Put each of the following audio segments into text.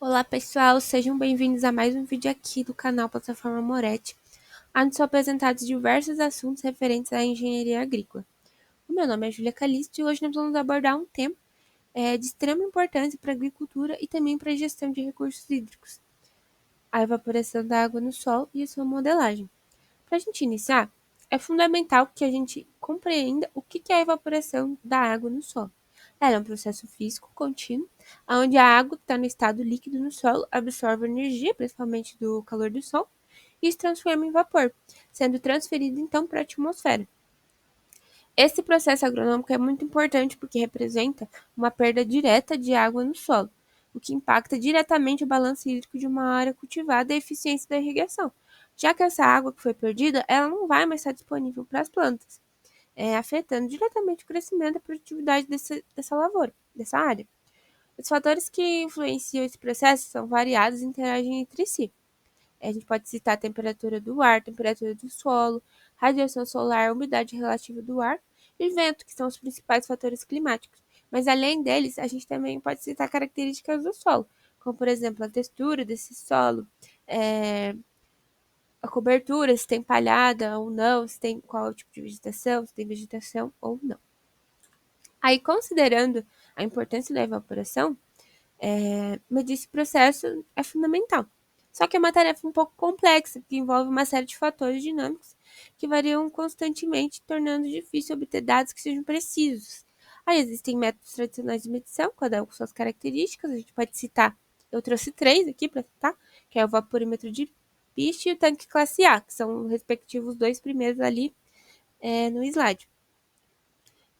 Olá pessoal, sejam bem-vindos a mais um vídeo aqui do canal Plataforma Moretti, onde são apresentados diversos assuntos referentes à engenharia agrícola. O meu nome é Júlia Calisto e hoje nós vamos abordar um tema de extrema importância para a agricultura e também para a gestão de recursos hídricos, a evaporação da água no solo e a sua modelagem. Para a gente iniciar, é fundamental que a gente compreenda o que é a evaporação da água no solo. Ela é um processo físico contínuo, onde a água que está no estado líquido no solo absorve energia, principalmente do calor do sol, e se transforma em vapor, sendo transferido então para a atmosfera. Esse processo agronômico é muito importante porque representa uma perda direta de água no solo, o que impacta diretamente o balanço hídrico de uma área cultivada e a eficiência da irrigação, já que essa água que foi perdida, ela não vai mais estar disponível para as plantas, afetando diretamente o crescimento e a produtividade dessa lavoura, dessa área. Os fatores que influenciam esse processo são variados e interagem entre si. A gente pode citar a temperatura do ar, temperatura do solo, radiação solar, umidade relativa do ar e vento, que são os principais fatores climáticos. Mas além deles, a gente também pode citar características do solo, como por exemplo a textura desse solo, é, a cobertura, se tem palhada ou não, se tem qual é o tipo de vegetação, se tem vegetação ou não. Aí, considerando a importância da evaporação, medir esse processo é fundamental. Só que é uma tarefa um pouco complexa, que envolve uma série de fatores dinâmicos que variam constantemente, tornando difícil obter dados que sejam precisos. Aí existem métodos tradicionais de medição, cada um com suas características. A gente pode citar, eu trouxe três aqui para citar, que é o vaporímetro de Piche e o tanque classe A, que são respectivos dois primeiros ali no slide.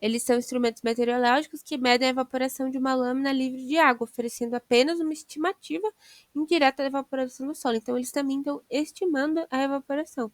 Eles são instrumentos meteorológicos que medem a evaporação de uma lâmina livre de água, oferecendo apenas uma estimativa indireta da evaporação do solo. Então, eles também estão estimando a evaporação.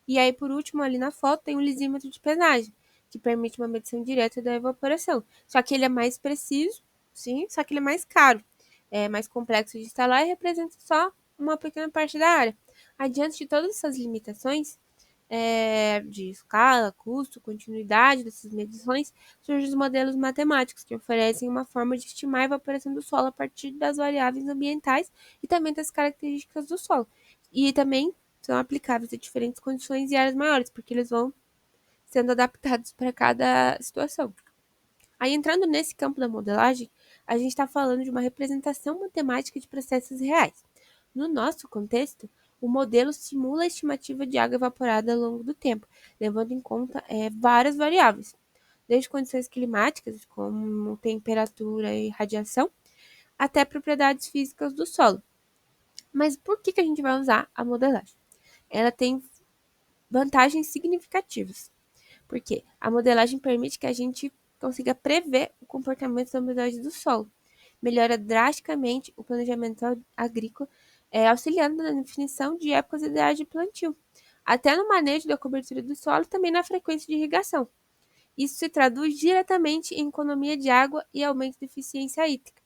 E aí, por último, ali na foto, tem um lisímetro de pesagem, que permite uma medição direta da evaporação. Só que ele é mais preciso, sim, só que ele é mais caro. É mais complexo de instalar e representa só uma pequena parte da área. Adiante de todas essas limitações, de escala, custo, continuidade dessas medições, surgem os modelos matemáticos, que oferecem uma forma de estimar a evaporação do solo a partir das variáveis ambientais e também das características do solo. E também são aplicáveis a diferentes condições e áreas maiores, porque eles vão sendo adaptados para cada situação. Aí, entrando nesse campo da modelagem, a gente está falando de uma representação matemática de processos reais. No nosso contexto, o modelo simula a estimativa de água evaporada ao longo do tempo, levando em conta várias variáveis, desde condições climáticas, como temperatura e radiação, até propriedades físicas do solo. Mas por que a gente vai usar a modelagem? Ela tem vantagens significativas, porque a modelagem permite que a gente consiga prever o comportamento da umidade do solo, melhora drasticamente o planejamento agrícola, auxiliando na definição de épocas ideais de plantio, até no manejo da cobertura do solo e também na frequência de irrigação. Isso se traduz diretamente em economia de água e aumento da eficiência hídrica.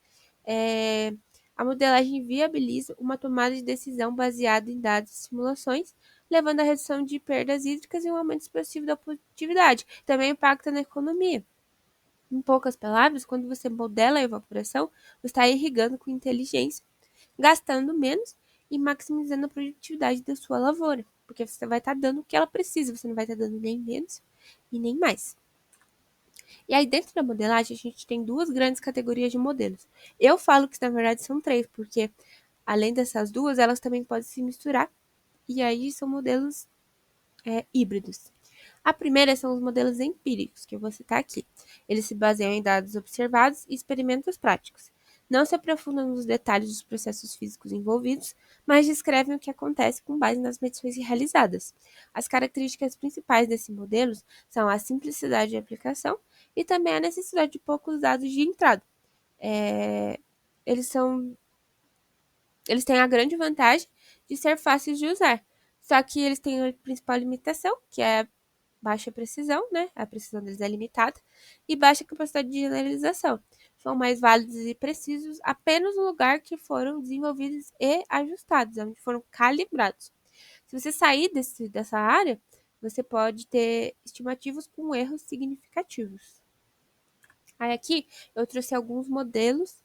É, a modelagem viabiliza uma tomada de decisão baseada em dados e simulações, levando à redução de perdas hídricas e um aumento expressivo da produtividade. Também impacta na economia. Em poucas palavras, quando você modela a evaporação, você está irrigando com inteligência, gastando menos e maximizando a produtividade da sua lavoura, porque você vai estar dando o que ela precisa, você não vai estar dando nem menos e nem mais. E aí, dentro da modelagem, a gente tem duas grandes categorias de modelos. Eu falo que, na verdade, são três, porque, além dessas duas, elas também podem se misturar, e aí são modelos híbridos. A primeira são os modelos empíricos, que eu vou citar aqui. Eles se baseiam em dados observados e experimentos práticos. Não se aprofundam nos detalhes dos processos físicos envolvidos, mas descrevem o que acontece com base nas medições realizadas. As características principais desses modelos são a simplicidade de aplicação e também a necessidade de poucos dados de entrada. É, eles são eles têm a grande vantagem de ser fáceis de usar. Só que eles têm a principal limitação, que é a baixa precisão, né? A precisão deles é limitada, e baixa capacidade de generalização. São mais válidos e precisos apenas no lugar que foram desenvolvidos e ajustados, onde foram calibrados. Se você sair dessa área, você pode ter estimativos com erros significativos. Aí aqui eu trouxe alguns modelos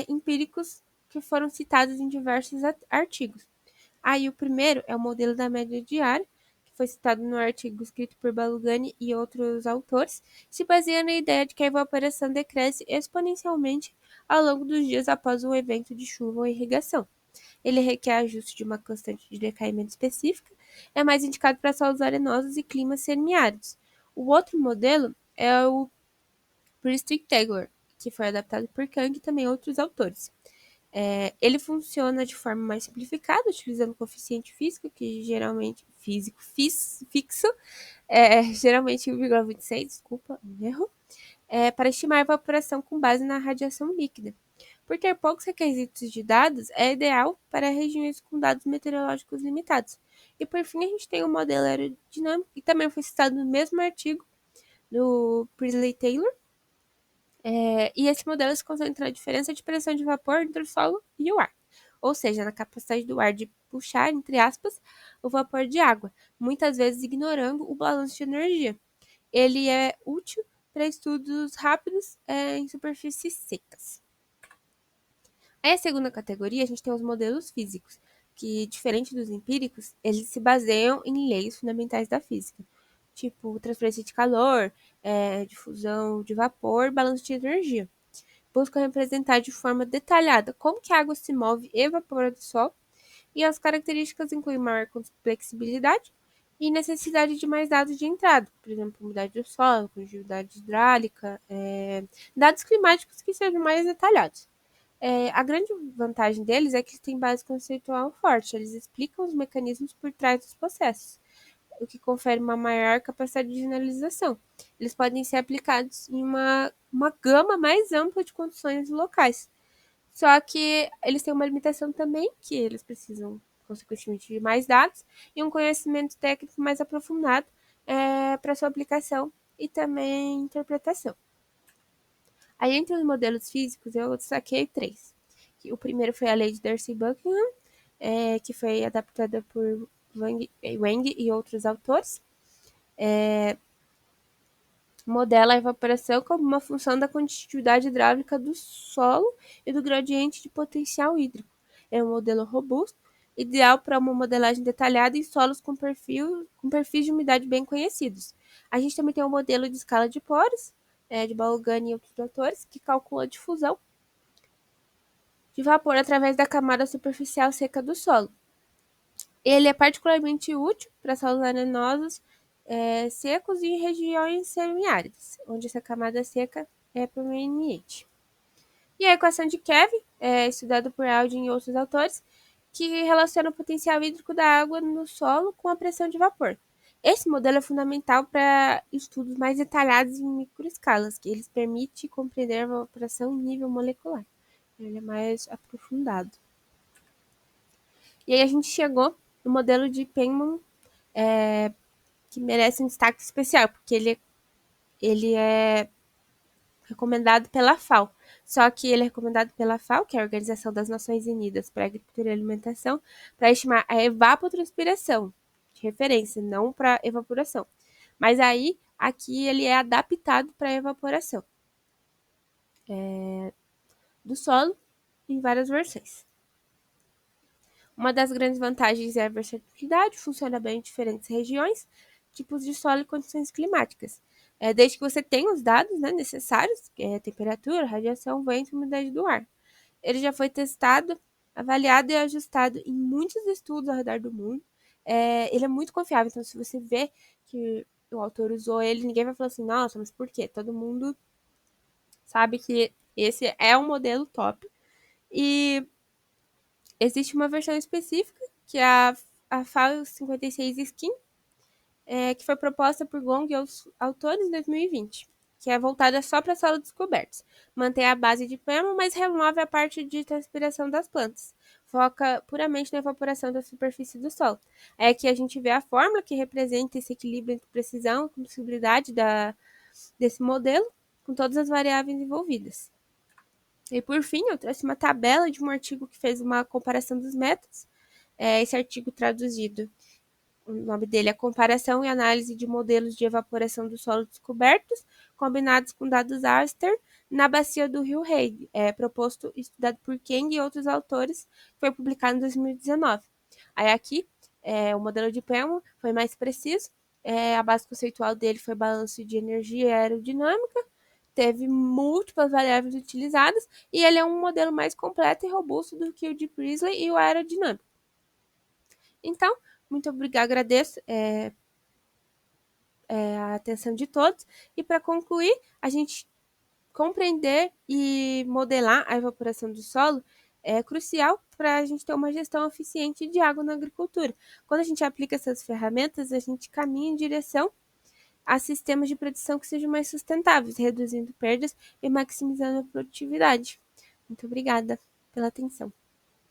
empíricos que foram citados em diversos artigos. Aí o primeiro é o modelo da média diária, que foi citado no artigo escrito por Balugani e outros autores, se baseia na ideia de que a evaporação decresce exponencialmente ao longo dos dias após um evento de chuva ou irrigação. Ele requer ajuste de uma constante de decaimento específica, é mais indicado para solos arenosos e climas semiáridos. O outro modelo é o Priestley-Taylor, que foi adaptado por Kang e também outros autores. Ele funciona de forma mais simplificada, utilizando coeficiente físico, que geralmente fixo, geralmente 1,26, desculpa, um erro, para estimar a evaporação com base na radiação líquida. Por ter poucos requisitos de dados, é ideal para regiões com dados meteorológicos limitados. E por fim, a gente tem o modelo aerodinâmico, que também foi citado no mesmo artigo do Priestley-Taylor. E esse modelo se concentra na diferença de pressão de vapor entre o solo e o ar, ou seja, na capacidade do ar de puxar, entre aspas, o vapor de água, muitas vezes ignorando o balanço de energia. Ele é útil para estudos rápidos em superfícies secas. Aí a segunda categoria, a gente tem os modelos físicos, que, diferente dos empíricos, eles se baseiam em leis fundamentais da física, tipo transferência de calor, difusão de vapor, balanço de energia. Buscam representar de forma detalhada como que a água se move e evapora do Sol, e as características incluem maior flexibilidade e necessidade de mais dados de entrada, por exemplo, umidade do solo, conjuntividade hidráulica, dados climáticos que sejam mais detalhados. A grande vantagem deles é que eles têm base conceitual forte, eles explicam os mecanismos por trás dos processos, o que confere uma maior capacidade de generalização. Eles podem ser aplicados em uma gama mais ampla de condições locais. Só que eles têm uma limitação também, que eles precisam, consequentemente, de mais dados e um conhecimento técnico mais aprofundado para sua aplicação e também interpretação. Aí, entre os modelos físicos, eu destaquei três. O primeiro foi a lei de Darcy-Buckingham, que foi adaptada por Wang e outros autores. Modela a evaporação como uma função da condutividade hidráulica do solo e do gradiente de potencial hídrico. É um modelo robusto, ideal para uma modelagem detalhada em solos com perfis de umidade bem conhecidos. A gente também tem o modelo de escala de poros, de Balugani e outros autores, que calcula a difusão de vapor através da camada superficial seca do solo. Ele é particularmente útil para solos arenosos, secos e em regiões semiáridas, onde essa camada seca é proeminente. E a equação de Kevin, estudada por Aldrin e outros autores, que relaciona o potencial hídrico da água no solo com a pressão de vapor. Esse modelo é fundamental para estudos mais detalhados em microescalas, que eles permitem compreender a evaporação em nível molecular. Ele é mais aprofundado. E aí a gente chegou no modelo de Penman, que merece um destaque especial, porque ele é recomendado pela FAO. Só que ele é recomendado pela FAO, que é a Organização das Nações Unidas para a Agricultura e Alimentação, para estimar a evapotranspiração, de referência, não para evaporação. Mas aí, aqui ele é adaptado para evaporação do solo em várias versões. Uma das grandes vantagens é a versatilidade, funciona bem em diferentes regiões, tipos de solo e condições climáticas. Desde que você tenha os dados necessários, que é temperatura, radiação, vento e umidade do ar. Ele já foi testado, avaliado e ajustado em muitos estudos ao redor do mundo. Ele é muito confiável, então se você vê que o autor usou ele, ninguém vai falar assim, nossa, mas por quê? Todo mundo sabe que esse é um modelo top. E existe uma versão específica, que é a FAO 56 Skin, que foi proposta por Gong e os autores em 2020, que é voltada só para solos descobertos. Mantém a base de PEMO, mas remove a parte de transpiração das plantas. Foca puramente na evaporação da superfície do solo. É aqui a gente vê a fórmula que representa esse equilíbrio entre precisão e compressibilidade desse modelo, com todas as variáveis envolvidas. E por fim, eu trouxe uma tabela de um artigo que fez uma comparação dos métodos. Esse artigo traduzido, o nome dele é Comparação e Análise de Modelos de Evaporação do Solo Descobertos, combinados com dados Aster na bacia do Rio Rei, proposto e estudado por Keng e outros autores, foi publicado em 2019. Aí aqui, o modelo de Pelman foi mais preciso, a base conceitual dele foi balanço de energia e aerodinâmica, teve múltiplas variáveis utilizadas e ele é um modelo mais completo e robusto do que o de Priestley e o aerodinâmico. Então, muito obrigada, agradeço a atenção de todos. E para concluir, a gente compreender e modelar a evaporação do solo é crucial para a gente ter uma gestão eficiente de água na agricultura. Quando a gente aplica essas ferramentas, a gente caminha em direção a sistemas de produção que sejam mais sustentáveis, reduzindo perdas e maximizando a produtividade. Muito obrigada pela atenção.